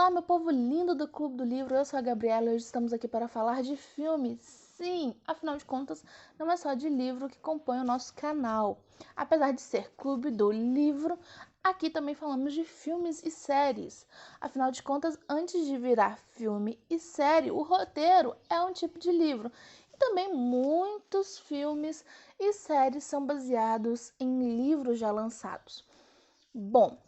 Olá, meu povo lindo do Clube do Livro, eu sou a Gabriela e hoje estamos aqui para falar de filmes. Sim, afinal de contas, não é só de livro que compõe o nosso canal. Apesar de ser Clube do Livro, aqui também falamos de filmes e séries. Afinal de contas, antes de virar filme e série, o roteiro é um tipo de livro. E também muitos filmes e séries são baseados em livros já lançados. Bom,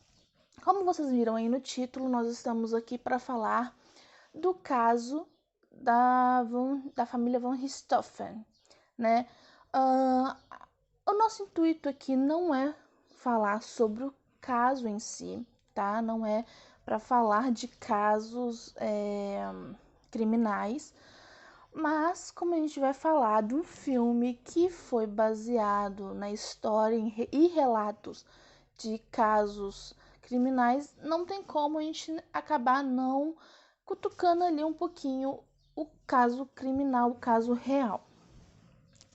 como vocês viram aí no título, nós estamos aqui para falar do caso da família Von Richthofen, né? O nosso intuito aqui não é falar sobre o caso em si, tá? Não é para falar de casos criminais, mas como a gente vai falar de um filme que foi baseado na história e relatos de casos criminais, não tem como a gente acabar não cutucando ali um pouquinho o caso criminal, o caso real.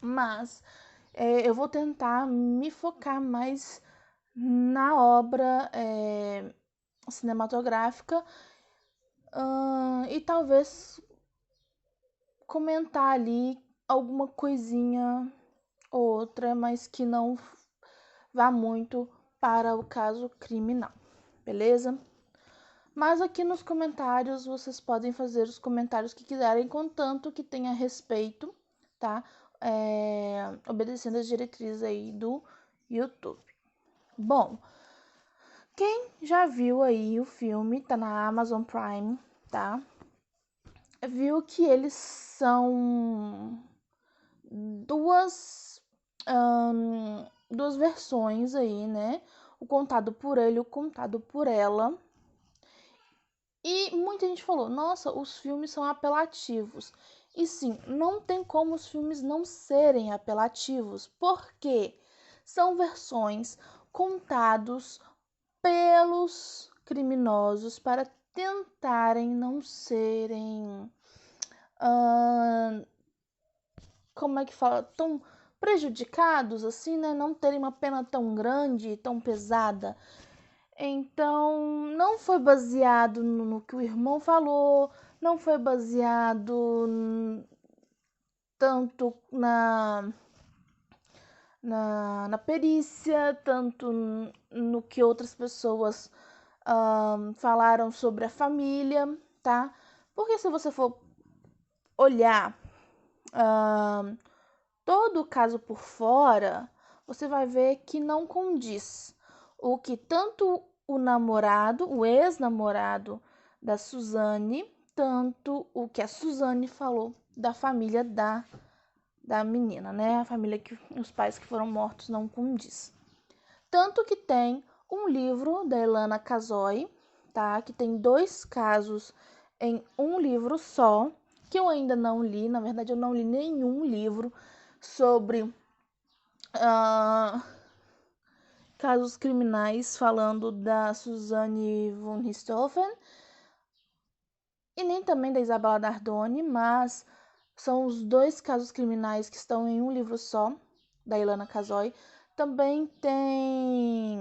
Mas eu vou tentar me focar mais na obra cinematográfica e talvez comentar ali alguma coisinha ou outra, mas que não vá muito para o caso criminal, beleza? Mas aqui nos comentários vocês podem fazer os comentários que quiserem, contanto que tenha respeito, tá? Obedecendo as diretrizes aí do YouTube. Bom, quem já viu aí o filme, tá na Amazon Prime, tá? Viu que eles são duas versões aí, né? O contado por ele e o contado por ela. E muita gente falou, nossa, os filmes são apelativos. E sim, não tem como os filmes não serem apelativos, porque são versões contados pelos criminosos para tentarem não serem, como é que fala, tão prejudicados assim, né? Não terem uma pena tão grande, tão pesada. Então, não foi baseado no que o irmão falou, não foi baseado tanto na perícia, tanto no que outras pessoas falaram sobre a família, tá? Porque se você for olhar todo o caso por fora, você vai ver que não condiz o que tanto o namorado, o ex-namorado da Suzane, tanto o que a Suzane falou da família da menina, né? A família que os pais que foram mortos não condiz. Tanto que tem um livro da Elana Casoy, tá? Que tem 2 casos em um livro só, que eu ainda não li. Na verdade, eu não li nenhum livro sobre casos criminais falando da Suzane von Richthofen e nem também da Isabella Nardoni, mas são os 2 casos criminais que estão em um livro só, da Elana Casoy. Também tem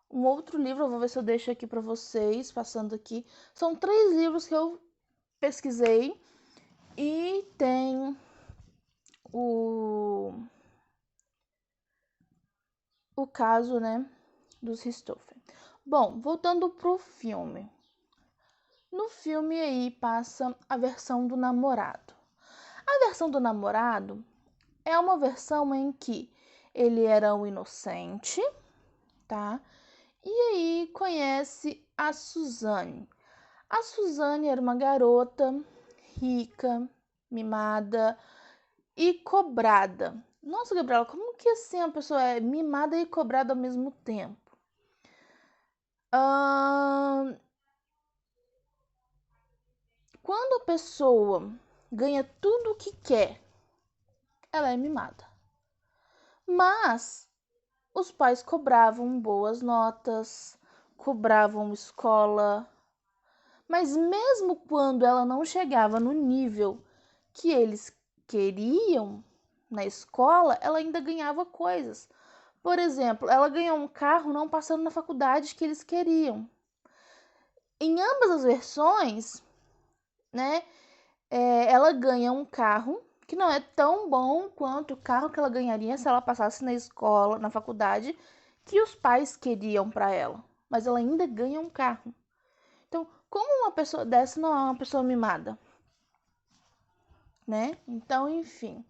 um outro livro, eu vou ver se eu deixo aqui para vocês, passando aqui. São 3 livros que eu pesquisei e tem o caso, né, dos Richthofen. Bom, voltando pro filme. No filme aí passa a versão do namorado. A versão do namorado é uma versão em que ele era um inocente, tá? E aí conhece a Suzane. A Suzane era uma garota rica, mimada e cobrada. Nossa, Gabriela, como que assim a pessoa é mimada e cobrada ao mesmo tempo? Quando a pessoa ganha tudo o que quer, ela é mimada. Mas os pais cobravam boas notas, cobravam escola, mas mesmo quando ela não chegava no nível que eles queriam na escola, ela ainda ganhava coisas. Por exemplo, ela ganhou um carro não passando na faculdade que eles queriam. Em ambas as versões, né, ela ganha um carro que não é tão bom quanto o carro que ela ganharia se ela passasse na escola, na faculdade, que os pais queriam para ela. Mas ela ainda ganha um carro. Então, como uma pessoa dessa não é uma pessoa mimada, né? Então, enfim,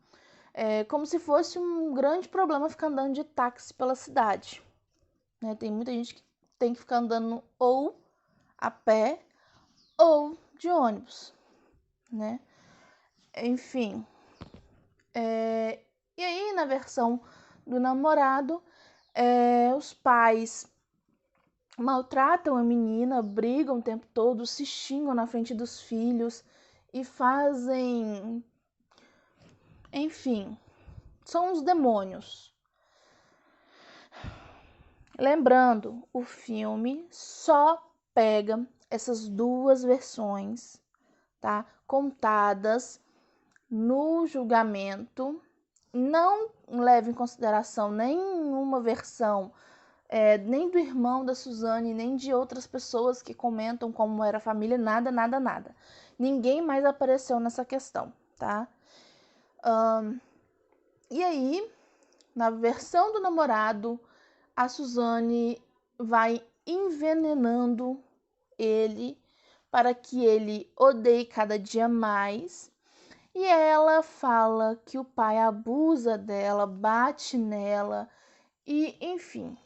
é como se fosse um grande problema ficar andando de táxi pela cidade, né? Tem muita gente que tem que ficar andando ou a pé ou de ônibus, né? Enfim, e aí na versão do namorado, os pais maltratam a menina, brigam o tempo todo, se xingam na frente dos filhos e fazem, enfim, são os demônios. Lembrando, o filme só pega essas duas versões, tá? Contadas no julgamento. Não leva em consideração nenhuma versão, nem do irmão da Suzane, nem de outras pessoas que comentam como era a família, nada, nada, nada. Ninguém mais apareceu nessa questão, tá? E aí, na versão do namorado, a Suzane vai envenenando ele para que ele odeie cada dia mais. E ela fala que o pai abusa dela, bate nela e, enfim,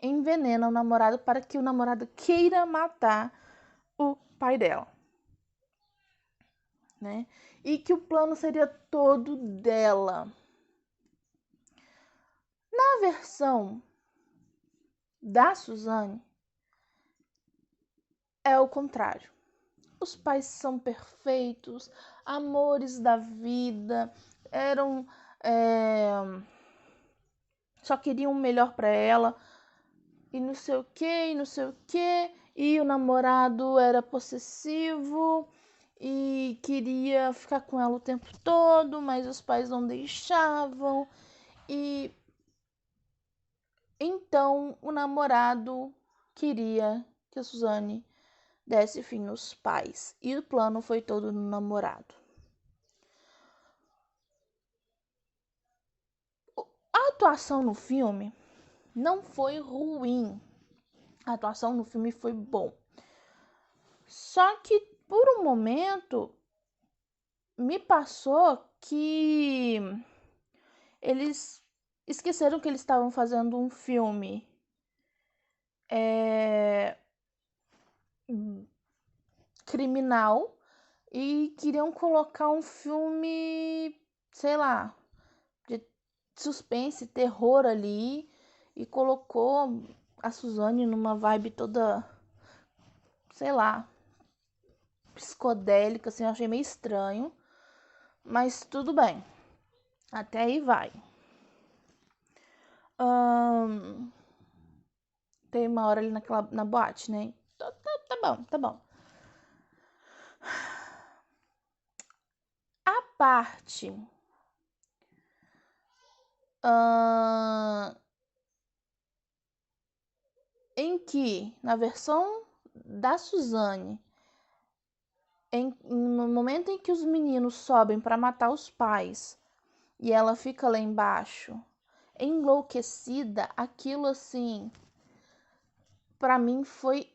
envenena o namorado para que o namorado queira matar o pai dela, né? E que o plano seria todo dela. Na versão da Suzane, é o contrário. Os pais são perfeitos, amores da vida, eram só queriam o melhor para ela e não sei o que, e não sei o que, e o namorado era possessivo e queria ficar com ela o tempo todo, mas os pais não deixavam. E então o namorado queria que a Suzane desse fim nos pais, e o plano foi todo no namorado. A atuação no filme não foi ruim. A atuação no filme foi bom. Só que por um momento me passou que eles esqueceram que eles estavam fazendo um filme criminal e queriam colocar um filme, sei lá, de suspense, terror ali, e colocou a Suzane numa vibe toda, sei lá, psicodélica, assim, eu achei meio estranho, mas tudo bem, até aí vai. Tem uma hora ali na boate, né? Tá bom, tá bom. A parte em que, na versão da Suzane, no momento em que os meninos sobem para matar os pais e ela fica lá embaixo, enlouquecida, aquilo assim, para mim foi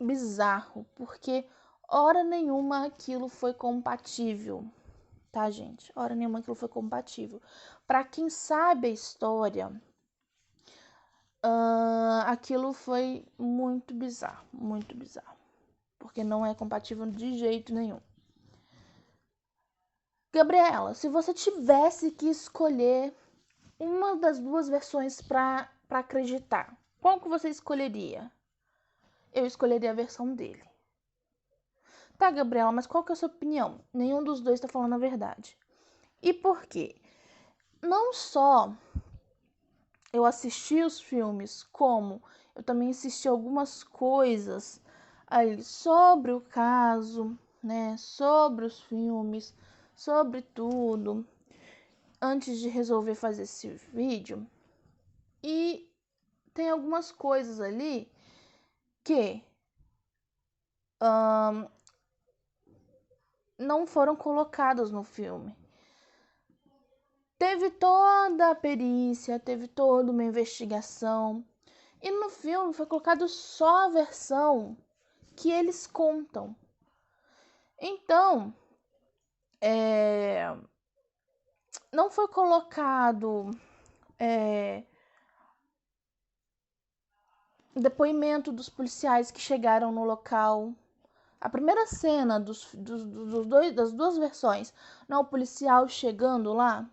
bizarro, porque hora nenhuma aquilo foi compatível, tá, gente? Hora nenhuma aquilo foi compatível. Para quem sabe a história, aquilo foi muito bizarro, porque não é compatível de jeito nenhum. Gabriela, se você tivesse que escolher uma das duas versões para acreditar, qual que você escolheria? Eu escolheria a versão dele. Tá, Gabriela, mas qual que é a sua opinião? Nenhum dos dois tá falando a verdade. E por quê? Não só eu assisti os filmes, como eu também assisti algumas coisas aí sobre o caso, né? Sobre os filmes, sobre tudo, antes de resolver fazer esse vídeo. E tem algumas coisas ali que não foram colocadas no filme. Teve toda a perícia, teve toda uma investigação, e no filme foi colocado só a versão que eles contam. Então, não foi colocado depoimento dos policiais que chegaram no local. A primeira cena das duas versões, não, o policial chegando lá.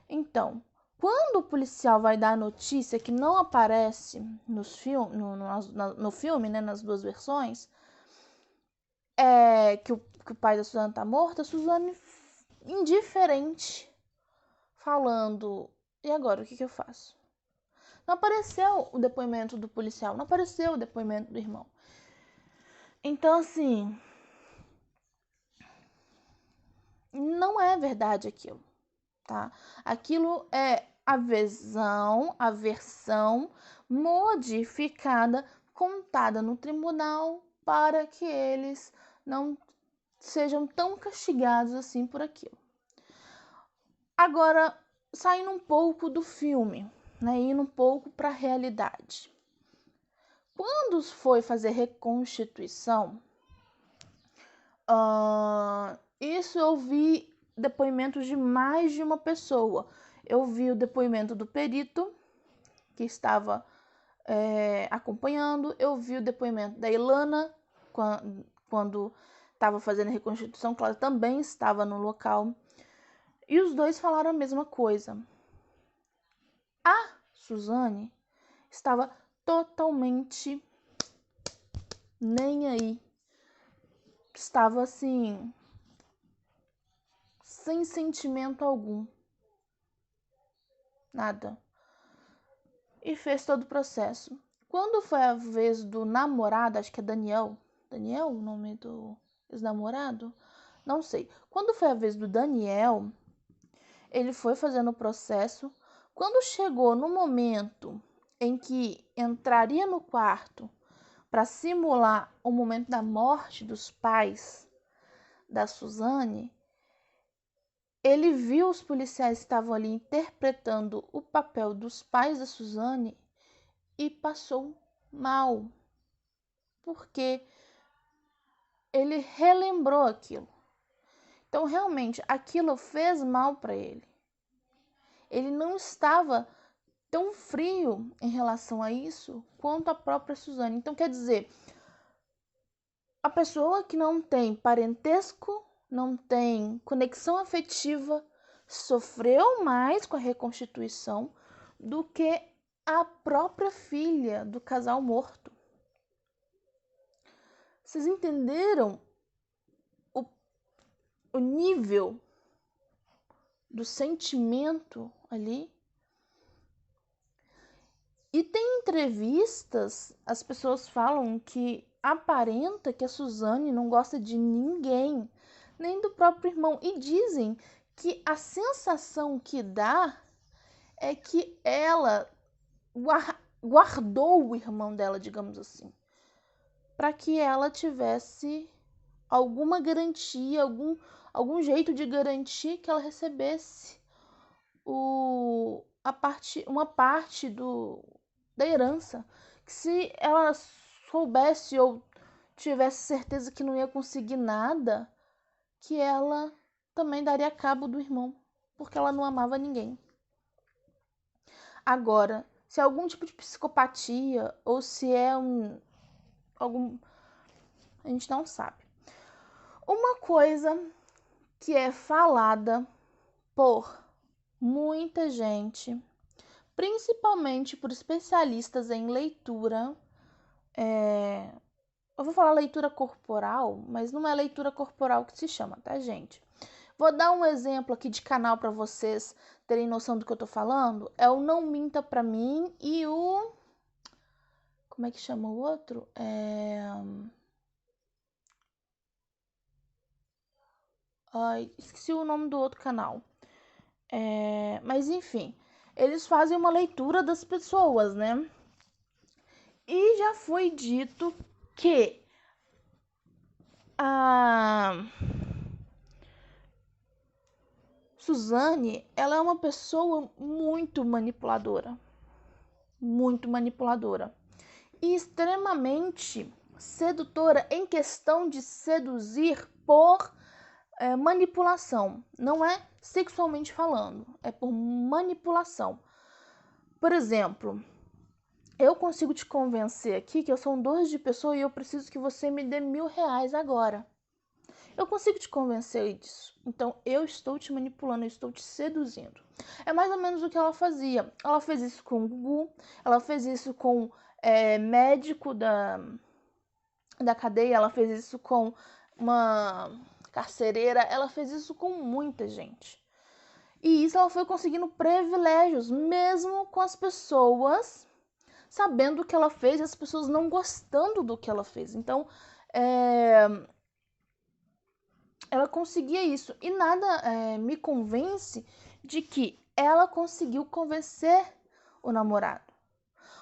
Então, quando o policial vai dar a notícia que não aparece no filme, né, nas duas versões, que o pai da Suzane tá morta, a Suzane indiferente, falando, e agora, o que eu faço? Não apareceu o depoimento do policial, não apareceu o depoimento do irmão. Então, assim, não é verdade aquilo, tá? Aquilo é a versão modificada, contada no tribunal para que eles não sejam tão castigados assim por aquilo. Agora, saindo um pouco do filme, né, indo um pouco para a realidade. Quando foi fazer reconstituição, isso eu vi depoimentos de mais de uma pessoa. Eu vi o depoimento do perito, que estava acompanhando. Eu vi o depoimento da Ilana, quando estava fazendo a reconstituição, que ela também estava no local. E os dois falaram a mesma coisa. A Suzane estava totalmente nem aí. Estava assim, sem sentimento algum. Nada. E fez todo o processo. Quando foi a vez do namorado, acho que é Daniel. Daniel, o nome do ex-namorado? Não sei. Quando foi a vez do Daniel, ele foi fazendo o processo. Quando chegou no momento em que entraria no quarto para simular o momento da morte dos pais da Suzane, ele viu os policiais que estavam ali interpretando o papel dos pais da Suzane e passou mal, porque ele relembrou aquilo. Então, realmente, aquilo fez mal para ele. Ele não estava tão frio em relação a isso quanto a própria Suzane. Então, quer dizer, a pessoa que não tem parentesco, não tem conexão afetiva, sofreu mais com a reconstituição do que a própria filha do casal morto. Vocês entenderam o nível do sentimento ali? E tem entrevistas, as pessoas falam que aparenta que a Suzane não gosta de ninguém, nem do próprio irmão. E dizem que a sensação que dá é que ela guardou o irmão dela, digamos assim, para que ela tivesse alguma garantia, algum jeito de garantir que ela recebesse uma parte da herança. Que se ela soubesse ou tivesse certeza que não ia conseguir nada, que ela também daria cabo do irmão, porque ela não amava ninguém. Agora, se é algum tipo de psicopatia ou se é algum... a gente não sabe. Uma coisa que é falada por muita gente, principalmente por especialistas em leitura, eu vou falar leitura corporal, mas não é leitura corporal que se chama, tá, gente? Vou dar um exemplo aqui de canal para vocês terem noção do que eu tô falando. É o Não Minta Pra Mim e o... como é que chama o outro? Ai, esqueci o nome do outro canal. Mas enfim, eles fazem uma leitura das pessoas, né? E já foi dito que A Suzane, ela é uma pessoa muito manipuladora e extremamente sedutora em questão de seduzir por manipulação. Não é sexualmente falando, é por manipulação. Por exemplo, eu consigo te convencer aqui que eu sou um doce de pessoa e eu preciso que você me dê R$1.000 agora. Eu consigo te convencer disso. Então, eu estou te manipulando, eu estou te seduzindo. É mais ou menos o que ela fazia. Ela fez isso com o Gugu, ela fez isso com médico da cadeia, ela fez isso com uma carcereira, ela fez isso com muita gente. E isso ela foi conseguindo privilégios, mesmo com as pessoas sabendo o que ela fez e as pessoas não gostando do que ela fez. Então, ela conseguia isso. E nada me convence de que ela conseguiu convencer o namorado.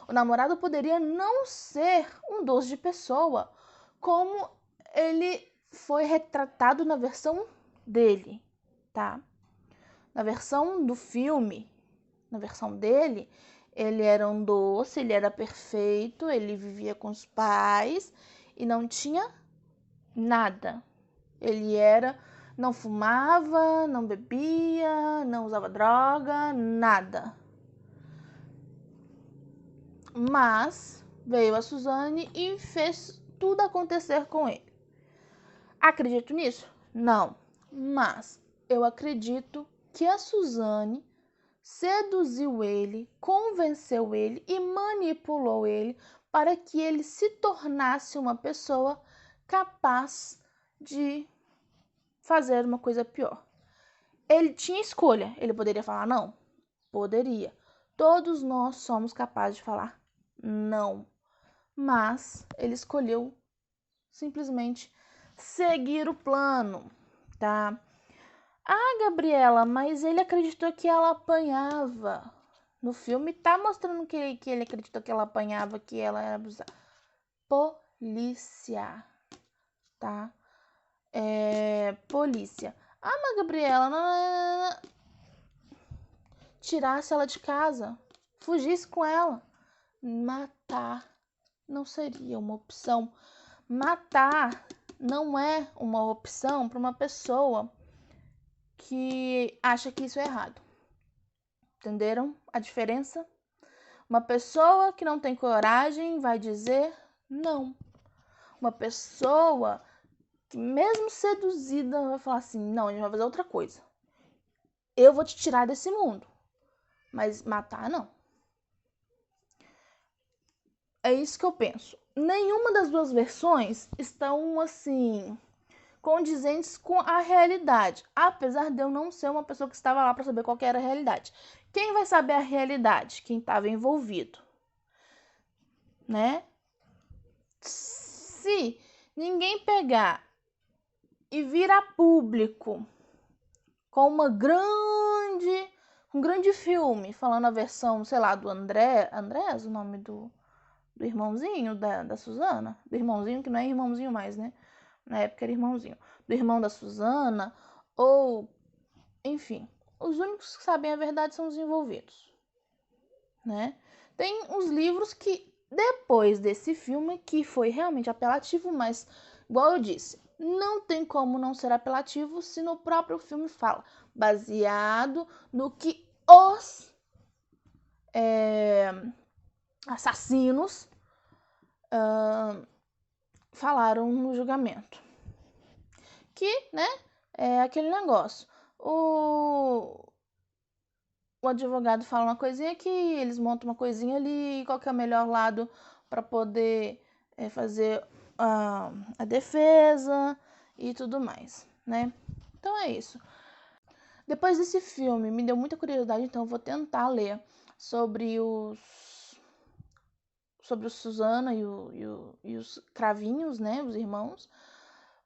O namorado poderia não ser um doce de pessoa, como ele foi retratado na versão dele, tá? Na versão do filme, na versão dele, ele era um doce, ele era perfeito, ele vivia com os pais e não tinha nada. Ele não fumava, não bebia, não usava droga, nada. Mas veio a Suzane e fez tudo acontecer com ele. Acredito nisso? Não. Mas eu acredito que a Suzane seduziu ele, convenceu ele e manipulou ele para que ele se tornasse uma pessoa capaz de fazer uma coisa pior. Ele tinha escolha. Ele poderia falar não? Poderia. Todos nós somos capazes de falar não. Mas ele escolheu simplesmente seguir o plano, tá? Ah, Gabriela, mas ele acreditou que ela apanhava. No filme tá mostrando que ele acreditou que ela apanhava, que ela era abusada. Polícia, tá? Polícia. Ah, mas Gabriela, não. Tirasse ela de casa, fugisse com ela. Matar não seria uma opção. Matar não é uma opção para uma pessoa que acha que isso é errado. Entenderam a diferença? Uma pessoa que não tem coragem vai dizer não. Uma pessoa que, mesmo seduzida, vai falar assim: não, a gente vai fazer outra coisa. Eu vou te tirar desse mundo. Mas matar, não. É isso que eu penso. Nenhuma das duas versões estão, assim, condizentes com a realidade. Apesar de eu não ser uma pessoa que estava lá para saber qual que era a realidade. Quem vai saber a realidade? Quem estava envolvido, né? Se ninguém pegar e virar público com um grande filme, falando a versão, sei lá, do Andrés, o nome do irmãozinho da Suzana, do irmãozinho que não é irmãozinho mais, né? Na época era irmãozinho. Do irmão da Suzana, ou, enfim, os únicos que sabem a verdade são os envolvidos, né? Tem os livros que, depois desse filme, que foi realmente apelativo, mas, igual eu disse, não tem como não ser apelativo se no próprio filme fala, baseado no que os assassinos falaram no julgamento. Que, né, é aquele negócio. O advogado fala uma coisinha aqui, eles montam uma coisinha ali, qual que é o melhor lado para poder fazer a defesa e tudo mais, né? Então é isso. Depois desse filme, me deu muita curiosidade, então eu vou tentar ler sobre o Suzana e os Cravinhos, né, os irmãos,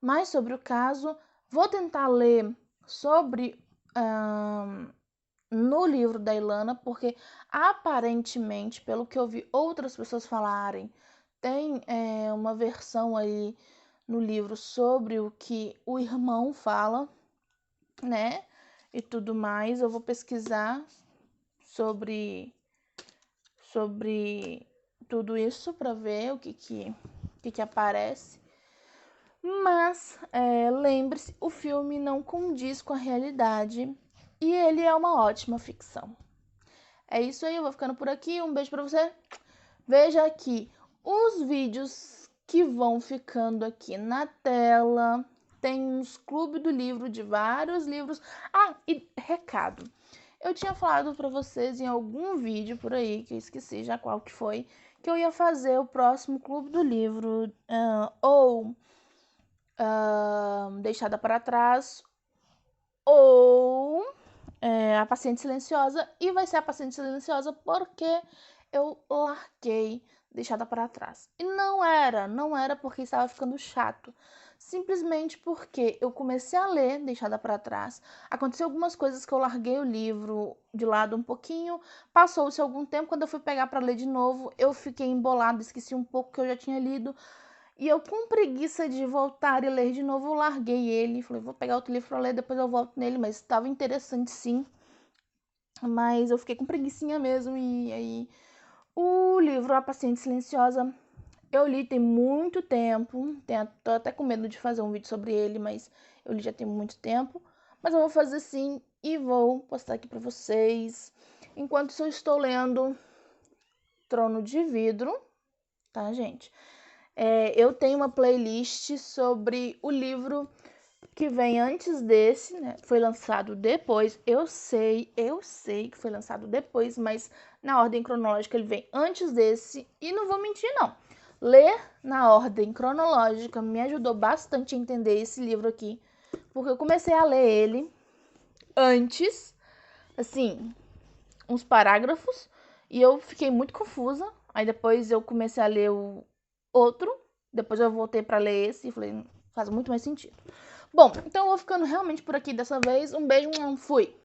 mais sobre o caso. Vou tentar ler sobre no livro da Ilana, porque aparentemente, pelo que eu vi outras pessoas falarem, tem uma versão aí no livro sobre o que o irmão fala, né? E tudo mais. Eu vou pesquisar sobre tudo isso para ver o que aparece. Mas lembre-se, o filme não condiz com a realidade e ele é uma ótima ficção. É isso aí, eu vou ficando por aqui. Um beijo para você. Veja aqui os vídeos que vão ficando aqui na tela. Tem uns clubes do livro de vários livros. Ah, e recado. Eu tinha falado para vocês em algum vídeo por aí, que eu esqueci já qual que foi, que eu ia fazer o próximo clube do livro, ou Deixada para Trás, ou A Paciente Silenciosa. E vai ser A Paciente Silenciosa porque eu larguei Deixada para Trás. E não era porque estava ficando chato. Simplesmente porque eu comecei a ler Deixada para Trás. Aconteceu algumas coisas que eu larguei o livro de lado um pouquinho. Passou-se algum tempo, quando eu fui pegar para ler de novo, eu fiquei embolada, esqueci um pouco que eu já tinha lido. E eu, com preguiça de voltar e ler de novo, eu larguei ele. Falei, vou pegar outro livro para ler, depois eu volto nele. Mas estava interessante, sim. Mas eu fiquei com preguicinha mesmo. E aí, o livro A Paciente Silenciosa, eu li tem muito tempo. Tô até com medo de fazer um vídeo sobre ele, mas eu li já tem muito tempo. Mas eu vou fazer sim e vou postar aqui para vocês. Enquanto eu estou lendo Trono de Vidro, tá, gente? Eu tenho uma playlist sobre o livro que vem antes desse, né? Foi lançado depois. Eu sei que foi lançado depois, mas na ordem cronológica ele vem antes desse. E não vou mentir, não. Ler na ordem cronológica me ajudou bastante a entender esse livro aqui, porque eu comecei a ler ele antes, assim, uns parágrafos, e eu fiquei muito confusa. Aí depois eu comecei a ler o outro, depois eu voltei para ler esse e falei, faz muito mais sentido. Bom, então eu vou ficando realmente por aqui dessa vez. Um beijo, fui!